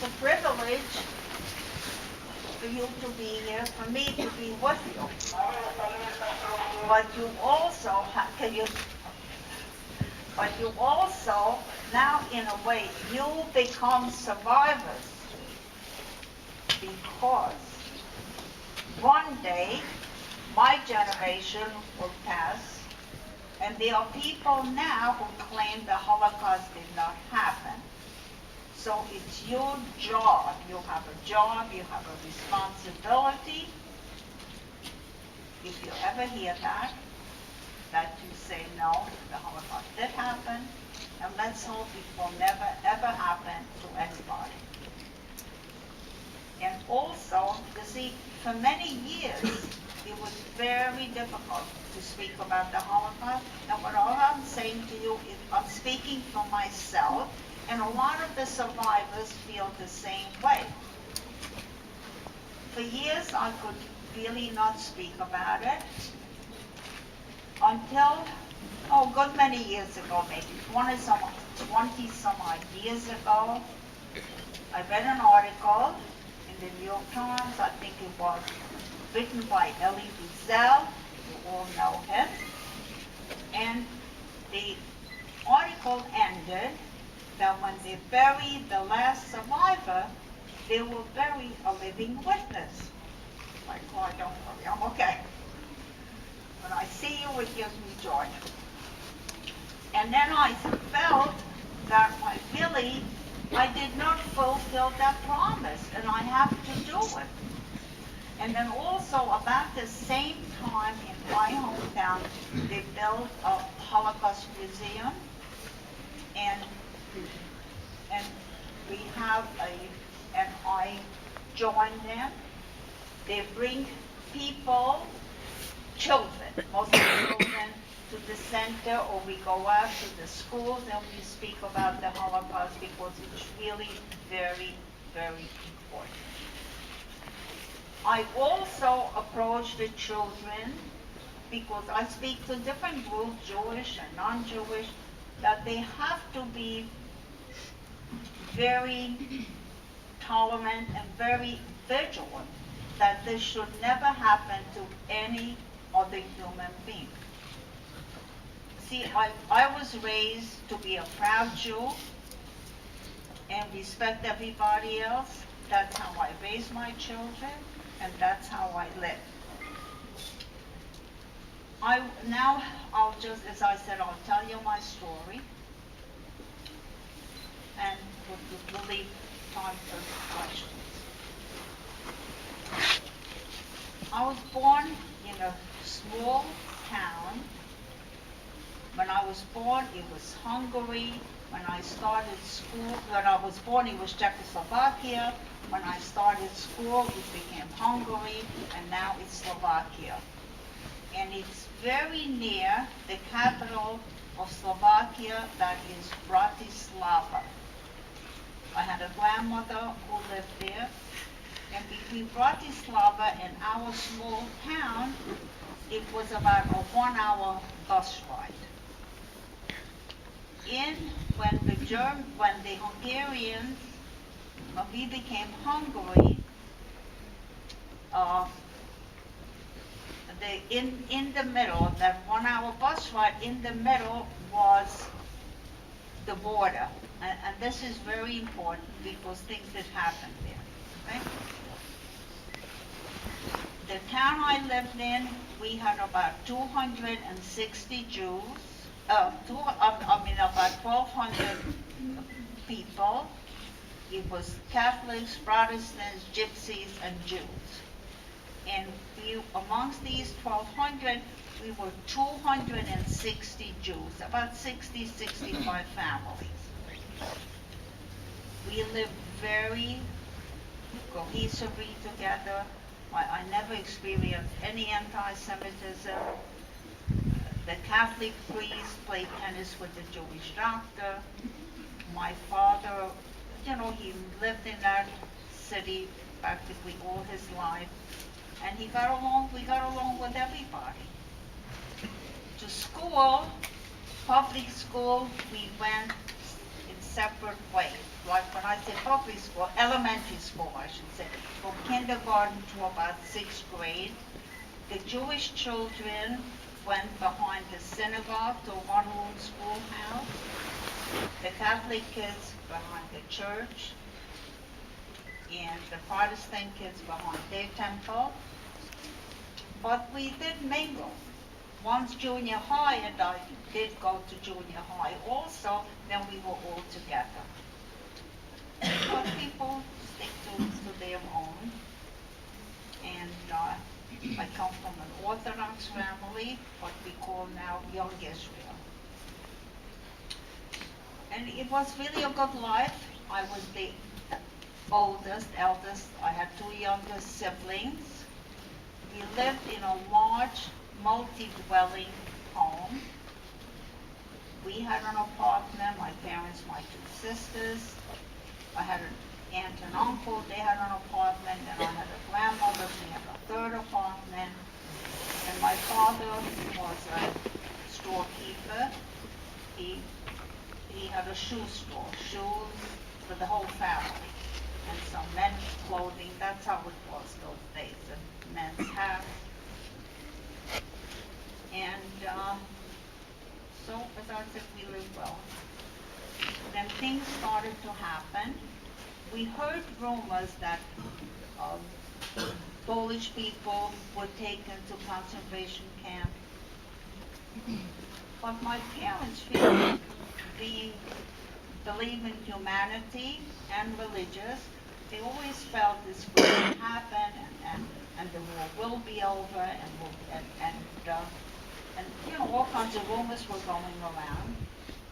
a privilege for you to be here, for me to be with you. But you also now in a way, you become survivors because one day my generation will pass, and there are people now who claim the Holocaust did not happen. So it's your job. You have a job, you have a responsibility. If you ever hear that you say, no, the Holocaust did happen, and let's hope it will never, ever happen to anybody. And also, you see, for many years, it was very difficult to speak about the Holocaust. And what all I'm saying to you is I'm speaking for myself, and a lot of the survivors feel the same way. For years, I could really not speak about it until, a good many years ago, maybe 20 some odd years ago, I read an article in the New York Times. I think it was written by Elie Wiesel. You all know him. And the article ended that when they buried the last survivor, they will bury a living witness. Like, oh, don't worry, I'm okay. When I see you, it gives me joy. And then I felt that I did not fulfill that promise, and I have to do it. And then also, about the same time in my hometown, they built a Holocaust museum, and we have and I joined them. They bring people, children, mostly children, to the center, or we go out to the schools and we speak about the Holocaust because it's really very, very important. I also approach the children because I speak to different groups, Jewish and non-Jewish, that they have to be very tolerant and very vigilant, that this should never happen to any other human being. See, I was raised to be a proud Jew and respect everybody else. That's how I raise my children, and that's how I live. Now I'll just, as I said, I'll tell you my story, and we'll leave time for questions. I was born in a small town. When I was born, it was Hungary. When I started school, when I was born, it was Czechoslovakia. When I started school, it became Hungary, and now it's Slovakia. And it's very near the capital of Slovakia, that is Bratislava. I had a grandmother who lived there, and between Bratislava and our small town, it was about a 1-hour bus ride. When the Hungarians, when we became Hungary, in the middle, that 1-hour bus ride, in the middle was the border. And this is very important because things that happened there. Okay? The town I lived in, we had about 260 Jews, about 1,200 people. It was Catholics, Protestants, Gypsies, and Jews. And amongst these 1,200, we were 260 Jews, about 60, 65 families. We lived very cohesively together. I never experienced any anti-Semitism. The Catholic priest played tennis with the Jewish doctor. My father, he lived in that city practically all his life. And we got along with everybody. To school, public school, we went in separate ways. like when I say public school, elementary school, I should say, from kindergarten to about sixth grade. The Jewish children went behind the synagogue to one room schoolhouse. The Catholic kids behind the church, and the Protestant kids behind their temple. But we did mingle. Once junior high, and I did go to junior high also, then we were all together. But people stick to their own. And I come from an Orthodox family, what we call now Young Israel. And it was really a good life. I was the eldest. I had two younger siblings. We lived in a large, multi-dwelling home. We had an apartment, my parents, my two sisters. I had an aunt and uncle, they had an apartment, and I had a grandmother, she had a third apartment. And my father was a storekeeper. He had a shoe store, shoes for the whole family, and some men's clothing. That's how it was those days, and men's hats. And so, as I said, we lived well. Then things started to happen. We heard rumors that Polish people were taken to concentration camp. But my parents, believing humanity and religious, they always felt this will happen, and the war will be over, and you know, all kinds of rumors were going around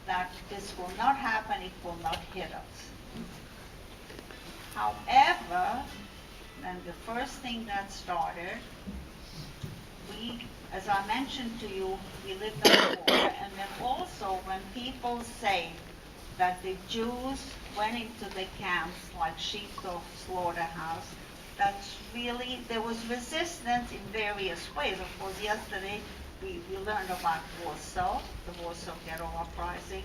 that this will not happen, it will not hit us. However, then the first thing that started, as I mentioned to you, we lived on the border, and then also when people say that the Jews went into the camps like sheep to slaughterhouse, that's really, there was resistance in various ways. Of course, yesterday we learned about Warsaw, the Warsaw Ghetto Uprising,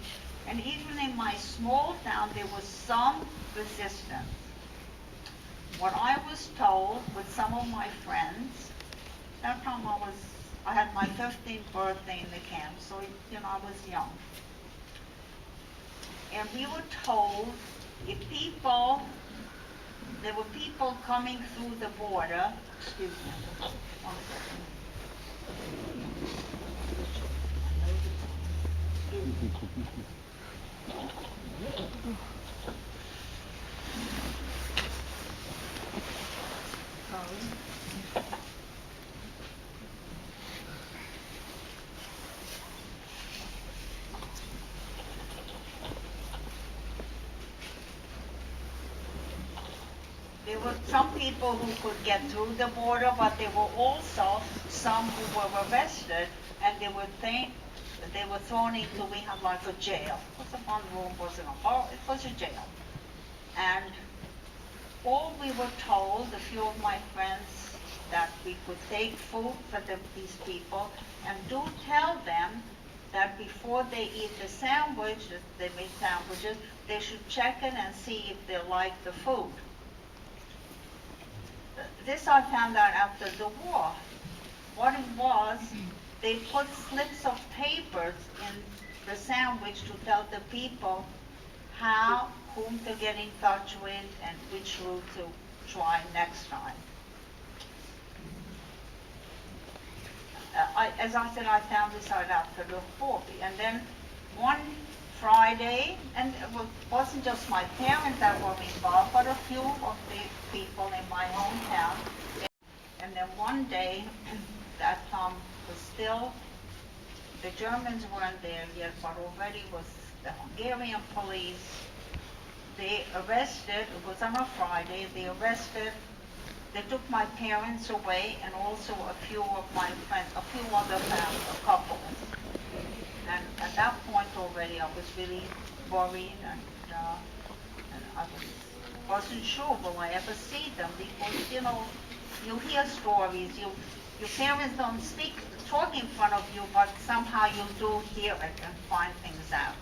and even in my small town there was some resistance. What I was told with some of my friends, that time I had my 15th birthday in the camp, so you know, I was young. And we were told if there were people coming through the border, excuse me, 1 second. There were some people who could get through the border, but there were also some who were arrested, and they were thrown into, we had like a jail. It was a one room, wasn't a hall, it was a jail. And all we were told, a few of my friends, that we could take food for these people, and do tell them that before they eat the sandwich, they made sandwiches, they should check it and see if they like the food. This I found out after the war. What it was, they put slips of papers in the sandwich to tell the people whom to get in touch with, and which route to try next time. As I said, I found this out after the war. And then one Friday, and it wasn't just my parents that were involved, but a few of the people in my hometown. And then one day, that was still, the Germans weren't there yet, but already was the Hungarian police. They arrested, it was on a Friday, they took my parents away, and also a few of my friends, a few other families, a couple. And at that point already, I was really worried, and I wasn't sure will I ever see them, because you know, you hear stories, your parents don't talk in front of you, but somehow you do hear it and find things out.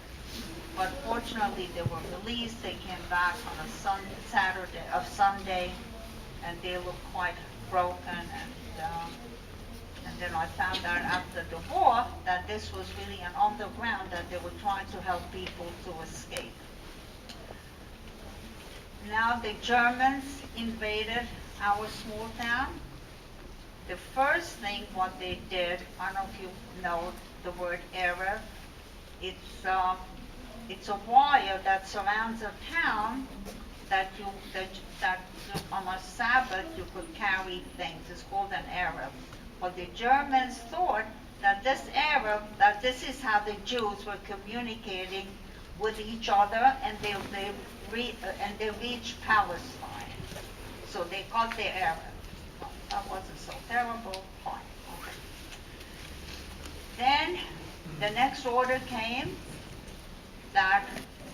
but fortunately they were released. They came back on a Sunday, and they looked quite broken. And then I found out after the war that this was really an underground, that they were trying to help people to escape. Now the Germans invaded our small town. The first thing what they did, I don't know if you know the word Arab, it's a wire that surrounds a town that on a Sabbath you could carry things. It's called an Arab. But the Germans thought that this is how the Jews were communicating with each other, and they reached Palestine. So they got the Arab. That wasn't so terrible. Fine. Okay. Then the next order came that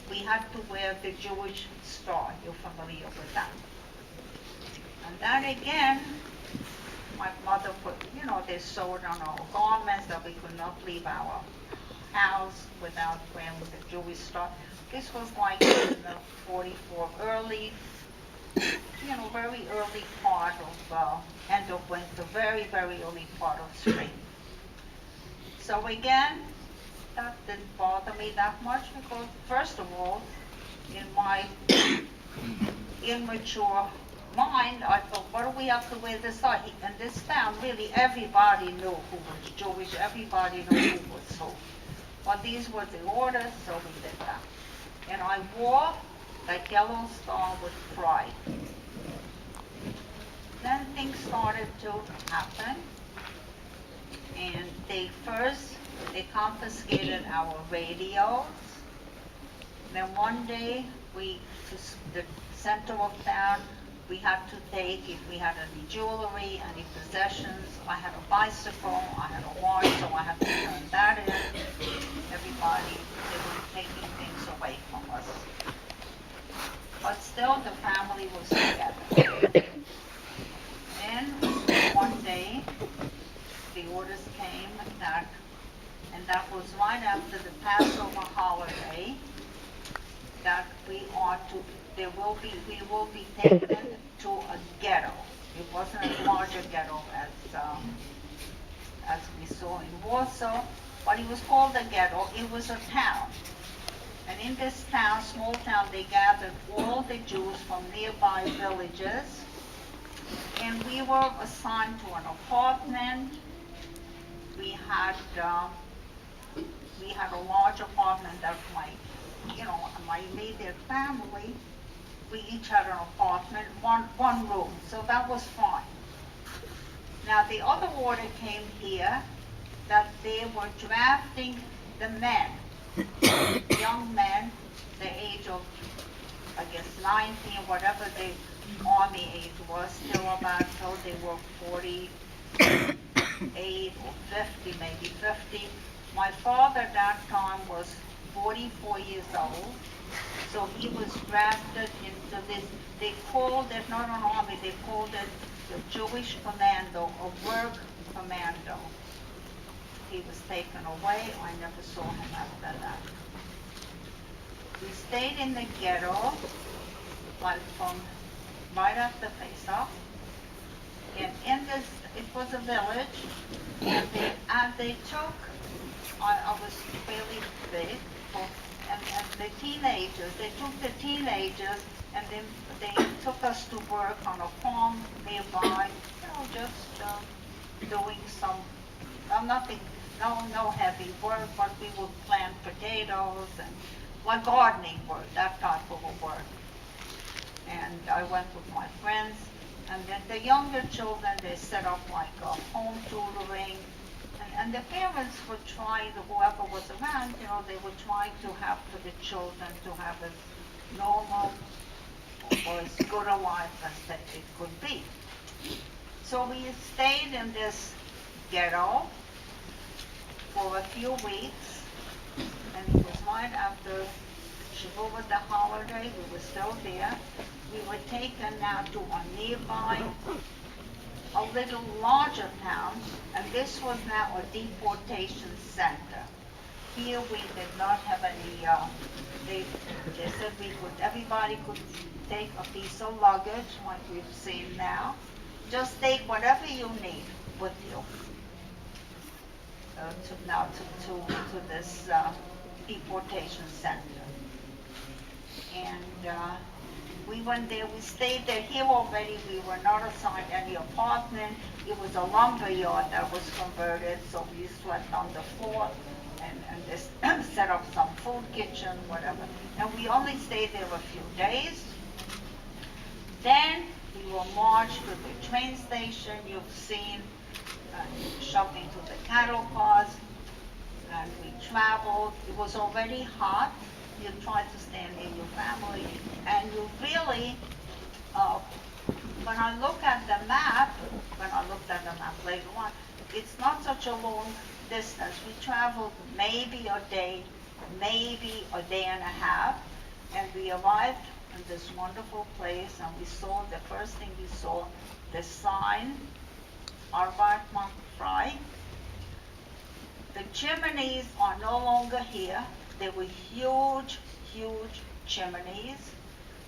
we had to wear the Jewish star. You're familiar with that. And then again, my mother put, they sewed on our garments that we could not leave our house without wearing the Jewish star. This was like in the 44 very early part of end of winter, very, very early part of spring. So again, that didn't bother me that much because, first of all, in my immature mind, I thought, what do we have to wear this on? In this town, really everybody knew who was Jewish, everybody knew who was who. But these were the orders, so we did that. And I wore that yellow star with pride. Then things started to happen, and they confiscated our radios. Then one day, the center of town, we had to take, if we had any jewelry, any possessions. I had a bicycle, I had a watch, so I had to turn that in. Everybody, they were taking things away from us. But still, the family was together. Then, one day, the orders came and that was right after the Passover holiday, that we will be taken to a ghetto. It wasn't as large a ghetto as we saw in Warsaw, but it was called a ghetto. It was a town. And in this town, small town, they gathered all the Jews from nearby villages, and we were assigned to an apartment. We had a large apartment that my immediate family, we each had an apartment, one room, so that was fine. Now the other order came here that they were drafting the men, young men, the age of, I guess, 19, whatever the army age was, till about till they were 48 or 50, maybe 50. My father at that time was 44 years old, so he was drafted into this, they called it, not an army, they called it the Jewish Commando, a work commando. He was taken away, I never saw him after that. We stayed in the ghetto, like from right after Pesach, and in this, it was a village, and they took, I was fairly big, and they took the teenagers, and then they took us to work on a farm nearby, just doing some, nothing, no heavy work, but we would plant potatoes and like gardening work, that type of a work. And I went with my friends, and then the younger children, they set up like a home tutoring, and the parents were trying, whoever was around, they were trying to have for the children to have as normal or as good a life as that it could be. So we stayed in this ghetto for a few weeks, and it was right after Shavuot, the holiday. We were still there. We were taken now to a nearby, a little larger town, and this was now a deportation center. Here we did not have any, they, they said everybody could take a piece of luggage like we've seen now. Just take whatever you need with you to this deportation center. And we went there, we stayed there. Here already we were not assigned any apartment. It was a lumber yard that was converted, so we slept on the floor and just set up some food kitchen, whatever. And we only stayed there a few days. Then we were marched to the train station. You've seen shoved into the cattle cars, and we traveled. It was already hot. You tried to stay near your family, and you really, when I look at the map, later on, it's not such a long distance. We traveled maybe a day and a half, and we arrived in this wonderful place, and we saw, the first thing we saw, the sign, Arbeit macht frei. The chimneys are no longer here. They were huge, huge chimneys.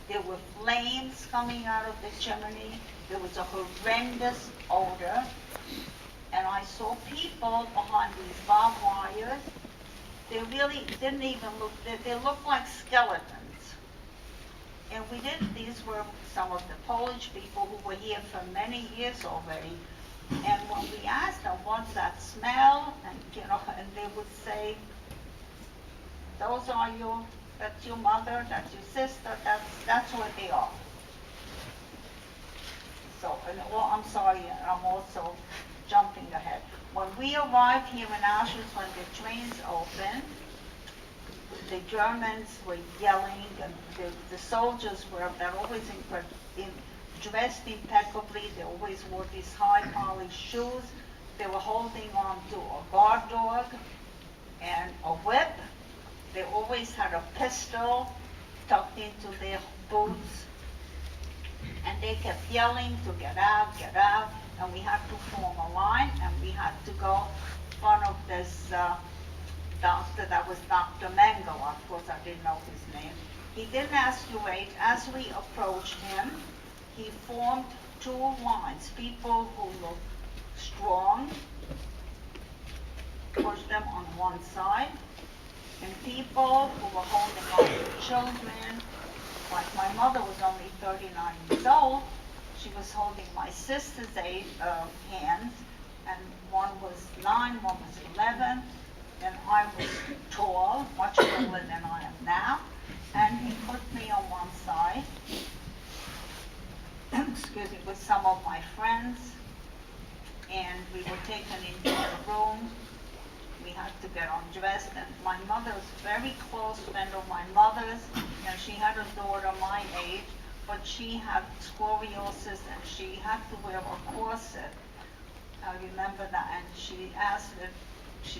There were flames coming out of the chimney. There was a horrendous odor. And I saw people behind these barbed wires. They really didn't even look, they looked like skeletons. And these were some of the Polish people who were here for many years already. And when we asked them, what's that smell? And, and they would say, that's your mother, that's your sister, that's what they are. So, I'm sorry, I'm also jumping ahead. When we arrived here in Auschwitz, when the trains opened, the Germans were yelling, and the soldiers they're always dressed impeccably. They always wore these high-polished shoes. They were holding on to a guard dog and a whip. They always had a pistol tucked into their boots. And they kept yelling to get out, and we had to form a line, and we had to go in front of this doctor. That was Dr. Mengele. Of course, I didn't know his name. He didn't ask to wait. As we approached him, he formed two lines. People who looked strong, pushed them on one side, and people who were holding on to children. Like my mother was only 39 years old. She was holding my sister's hands, and one was 9, one was 11, and I was tall, much taller than I am now, and he put me on one side, excuse me, with some of my friends, and we were taken into the room. We had to get undressed, and my mother's very close friend of my mother's, and she had a daughter my age, but she had scoliosis, and she had to wear a corset. I remember that, and she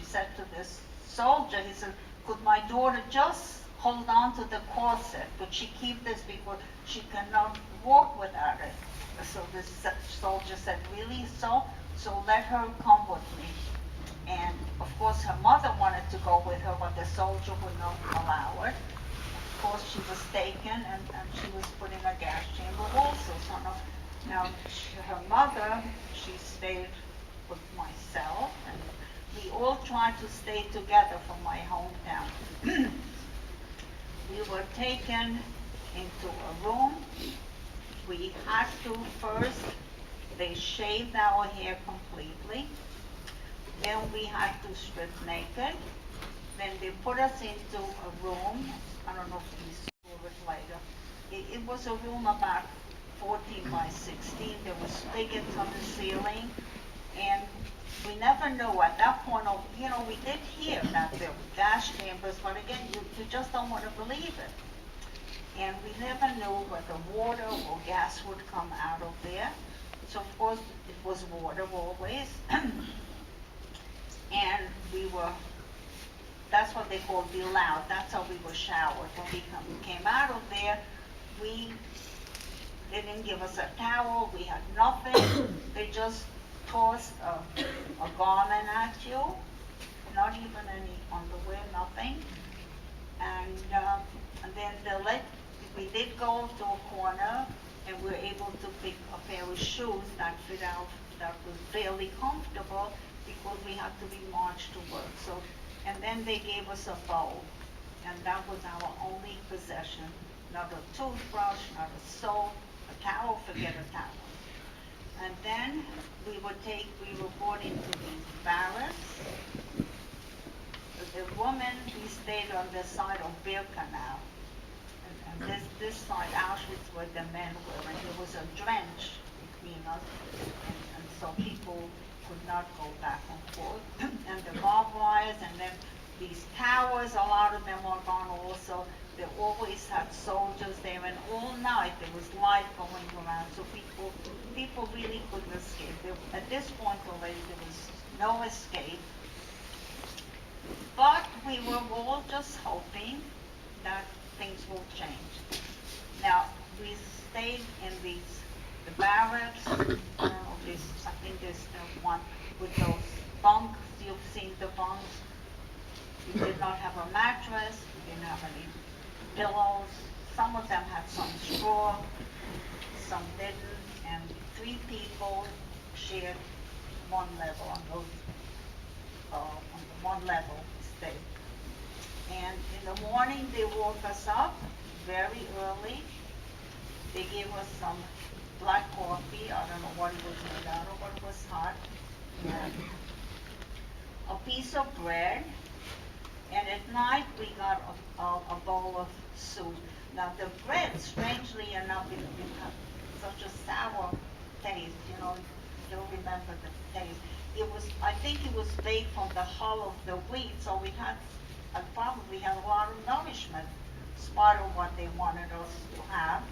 said to this soldier, he said, could my daughter just hold on to the corset? Could she keep this because she cannot walk without it? So this soldier said, really? So let her come with me. And of course her mother wanted to go with her, but the soldier would not allow it. Of course she was taken, and she was put in a gas chamber also. So now her mother, she stayed with myself, and we all tried to stay together from my hometown. We were taken into a room. We had to first, they shaved our hair completely. Then we had to strip naked. Then they put us into a room. I don't know if you saw it later. It was a room about 14 by 16. There were spigots on the ceiling. And we never knew at that point, we did hear that there were gas chambers, but again, you just don't want to believe it. And we never knew whether water or gas would come out of there. So of course, it was water always. And that's what they called be loud. That's how we were showered. When we came out of there, they didn't give us a towel. We had nothing. They just tossed a garment at you. not even any underwear, nothing. And then we did go to a corner and we were able to pick a pair of shoes that fit out, that was fairly comfortable because we had to be marched to work. So, and then they gave us a bowl, and that was our only possession. Not a toothbrush, not a soap, a towel, forget a towel. And then we were brought into these barracks. The woman, we stayed on the side of Birkenau. And this side, Auschwitz, where the men were, and there was a trench between us, and so people could not go back and forth. And the barbed wires, and then these towers, a lot of them are gone also. They always had soldiers there, and all night there was light going around, so people really couldn't escape. At this point already, there was no escape. But we were all just hoping that things will change. Now, we stayed in the barracks. I don't know if I think there's one with those bunks. You've seen the bunks. We did not have a mattress. We didn't have any pillows. Some of them had some straw, some didn't, and 3 people shared one level on the one level stay. And in the morning they woke us up very early. They gave us some black coffee. I don't know what it was made out of, but it was hot. And a piece of bread. And at night we got a bowl of soup. Now the bread, strangely enough, it had such a sour taste. You'll remember the taste. I think it was baked from the hull of the wheat, so I probably had a lot of nourishment, spite of what they wanted us to have.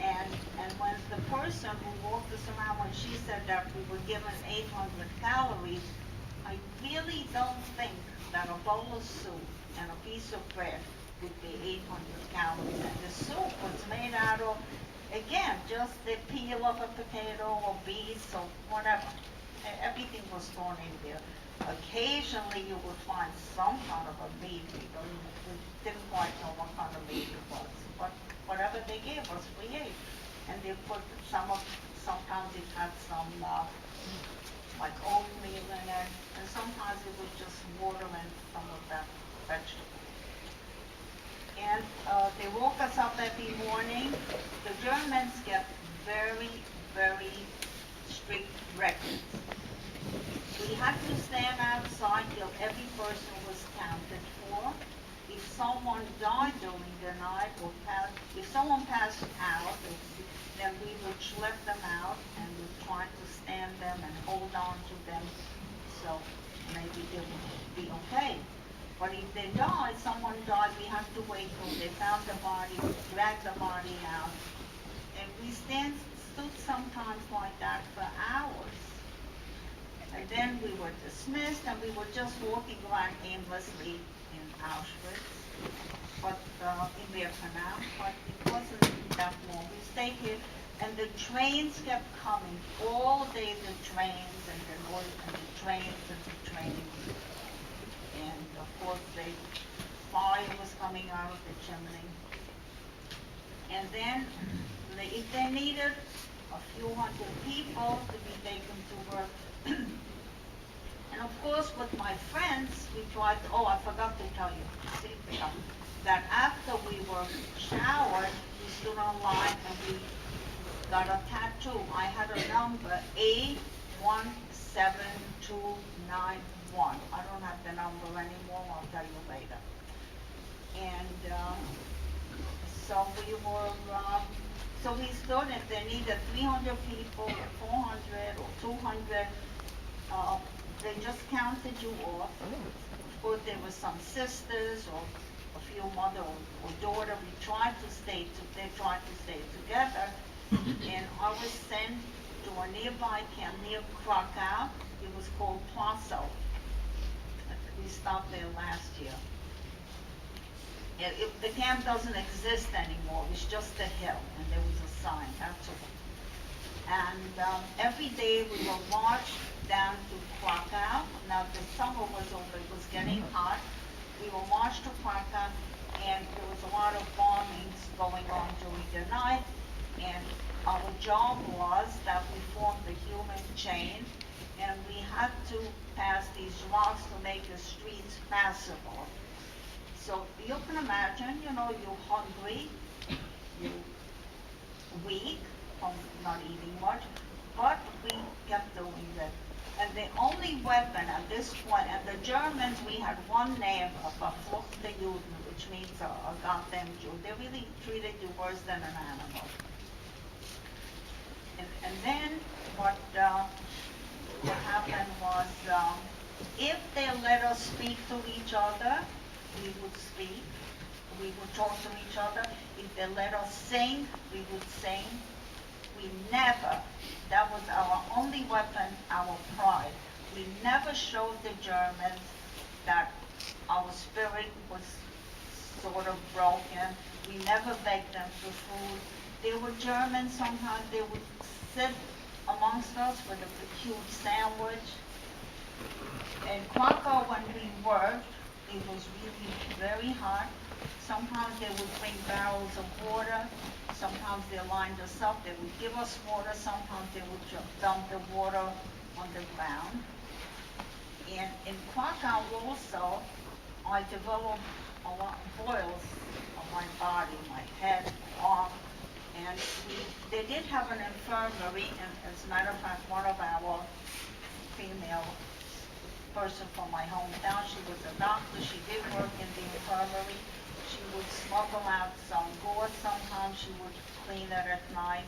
And when the person who walked us around, when she said that we were given 800 calories, I really don't think that a bowl of soup and a piece of bread would be 800 calories. And the soup was made out of, again, just the peel of a potato or beets or whatever. Everything was thrown in there. Occasionally you would find some kind of a meat. We didn't quite know what kind of meat it was. But whatever they gave us, we ate. And they put sometimes it had some like oatmeal in it, and sometimes it was just water and some of that vegetable. And they woke us up every morning. The Germans kept very, very strict records. We had to stand outside till every person was counted for. If someone died during the night, or if someone passed out, then we would schlep them out and we'd try to stand them and hold on to them so maybe they would be okay. But if they died, someone died, we had to wait till they found the body, drag the body out. And we stood sometimes like that for hours. And then we were dismissed, and we were just walking around aimlessly in Auschwitz, but in Birkenau, but it wasn't that long. We stayed here, and the trains kept coming. All day the trains, and the trains, and the trains. And of course, fire was coming out of the chimney. And then, if they needed a few hundred people to be taken to work, and of course, with my friends, we tried to, I forgot to tell you, that after we were showered, we stood online and we got a tattoo. I had a number, A17291. I don't have the number anymore, I'll tell you later. And so we stood, and they needed 300 people, or 400, or 200. They just counted you off. Of course, there were some sisters or a few mother or daughter. They tried to stay together. And I was sent to a nearby camp near Krakow. It was called Plazo. We stopped there last year. The camp doesn't exist anymore. It's just a hill, and there was a sign. That's all. And every day we were marched down to Krakow. Now the summer was over, it was getting hot. We will march to Krakow, and there was a lot of bombings going on during the night. And our job was that we formed a human chain, and we had to pass these rocks to make the streets passable. So you can imagine, you're hungry, you're weak from not eating much, but we kept doing it. And the only weapon at this point, and the Germans, we had one name, a verfluchte Juden, which means a goddamn Jew. They really treated you worse than an animal. And then what happened was, if they let us speak to each other, we would speak. We would talk to each other. If they let us sing, we would sing. We never, that was our only weapon, our pride. We never showed the Germans that our spirit was sort of broken. We never begged them for food. There were Germans, sometimes they would sit amongst us with a huge sandwich. In Krakow, when we worked, it was really very hot. Sometimes they would bring barrels of water. Sometimes they lined us up. They would give us water. Sometimes they would dump the water on the ground. And in Krakow also, I developed a lot of boils on my body, my head, my arm. And they did have an infirmary, and as a matter of fact, one of our female person from my hometown, she was a doctor, she did work in the infirmary. She would smuggle out some gore sometimes, she would clean it at night.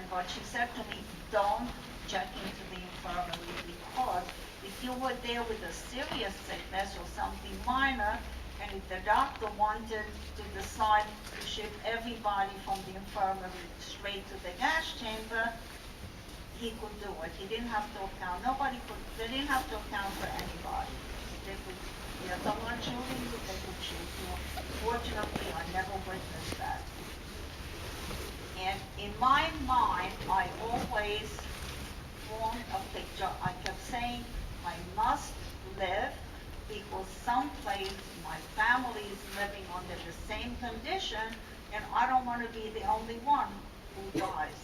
But she said to me, don't check into the infirmary, because if you were there with a serious sickness or something minor, and if the doctor wanted to decide to ship everybody from the infirmary straight to the gas chamber, he could do it. He didn't have to account. They didn't have to account for anybody. They could, someone shooting you, they could shoot you. Fortunately, I never witnessed that. And in my mind, I always formed a picture. I kept saying, I must live, because someplace my family is living under the same condition, and I don't want to be the only one who dies.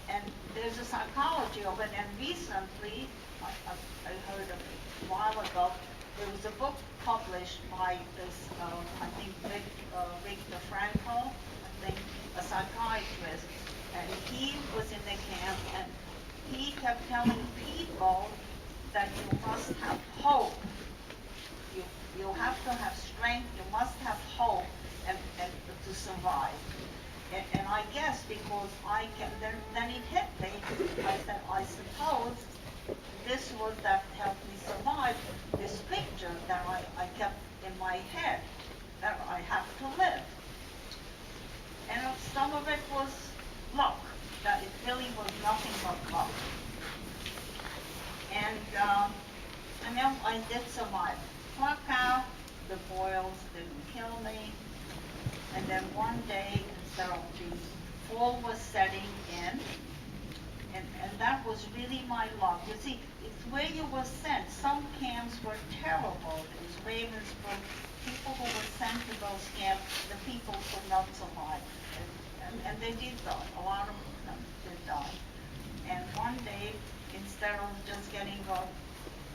And there's a psychology of it, and recently, I heard a while ago, there was a book published by this, I think, Viktor Frankl, I think, a psychiatrist, and he was in the camp, and he kept telling people that you must have hope. You have to have strength, you must have hope and to survive. And I guess because then it hit me, I said, I suppose this was that helped me survive, this picture that I kept in my head, that I have to live. And some of it was luck, that it really was nothing but luck. And then I did survive. Krakow, the boils didn't kill me. And then one day, the fall was setting in, and that was really my luck. You see, it's where you were sent. Some camps were terrible. There was Ravensbrück. People who were sent to those camps, the people could not survive. And they did die. A lot of them did die. And one day, instead of just getting a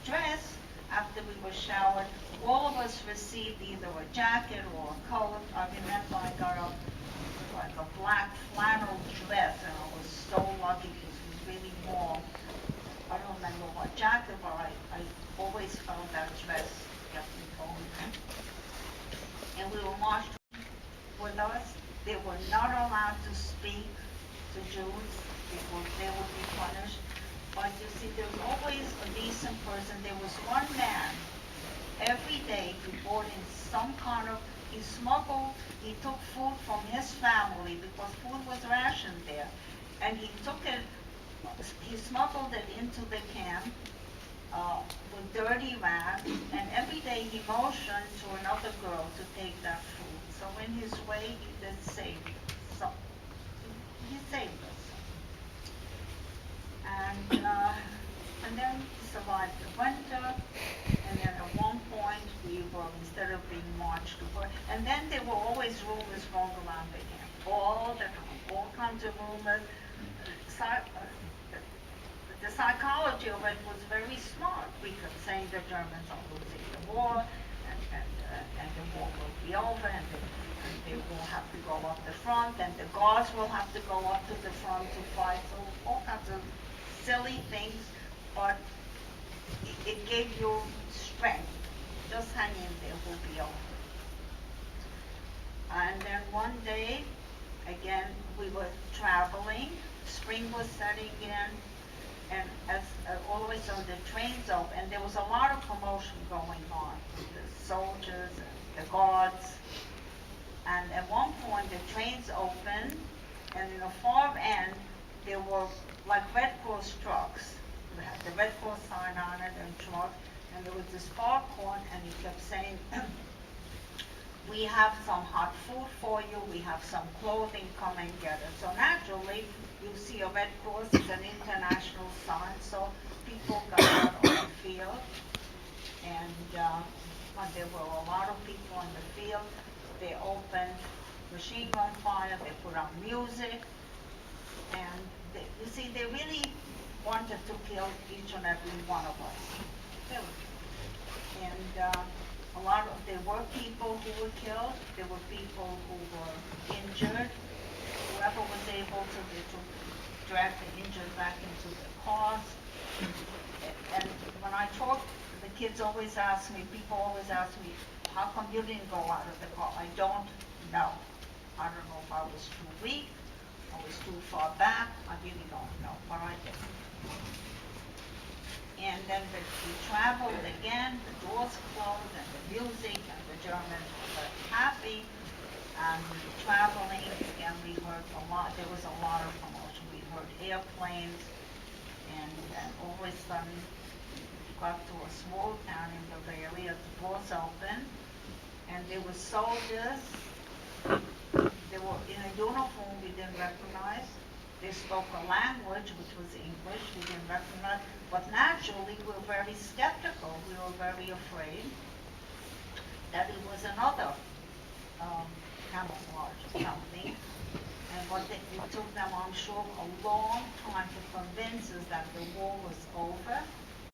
dress, after we were showered, all of us received either a jacket or a coat. I remember I got like a black flannel dress, and I was so lucky because it was really warm. I don't remember what jacket, but I always felt that dress kept me going. And we were marched with us. They were not allowed to speak to Jews because they would be punished. But you see, there's always a decent person. There was one man, every day he brought in some kind of, he took food from his family because food was rationed there. And he smuggled it into the camp with dirty rags, and every day he motioned to another girl to take that food. So in his way, he did save us. So he saved us. And survived the winter. And then at one point, we were, instead of being marched to work, and then there were always rumors going around the camp, all the time, all kinds of rumors. The psychology of it was very smart, because saying the Germans are losing the war, and the war will be over, and they will have to go up the front, and the guards will have to go up to the front to fight, so all kinds of silly things, but it gave you strength. Just hang in there, we'll be over. And then one day, again, we were traveling, spring was setting in, and as always on the trains open, and there was a lot of commotion going on, the soldiers and the guards. And at one point, the trains opened, and in the far end, there were like Red Cross trucks. They had the Red Cross sign on it and truck, and there was this Barkhorn, and he kept saying, we have some hot food for you, we have some clothing, come and get it. So naturally, you see a Red Cross is an international sign, so people got out on the field, and when there were a lot of people in the field, they opened machine gun fire, they put on music, and you see, they really wanted to kill each and every one of us. And there were people who were killed, there were people who were injured. Whoever was able to drag the injured back into the cars. And when I talk, the kids always ask me, people always ask me, how come you didn't go out of the car? I don't know. I don't know if I was too weak, I was too far back, I really don't know, but I did. And then we traveled again, the doors closed, and the music, and the Germans were very happy. And we were traveling, and we heard a lot, there was a lot of commotion. We heard airplanes, and all of a sudden, we got to a small town in Bavaria, the doors opened, and there were soldiers. They were in a uniform we didn't recognize. They spoke a language, which was English, we didn't recognize, but naturally we were very skeptical. We were very afraid that it was another camouflage company. And it took them, I'm sure, a long time to convince us that the war was over.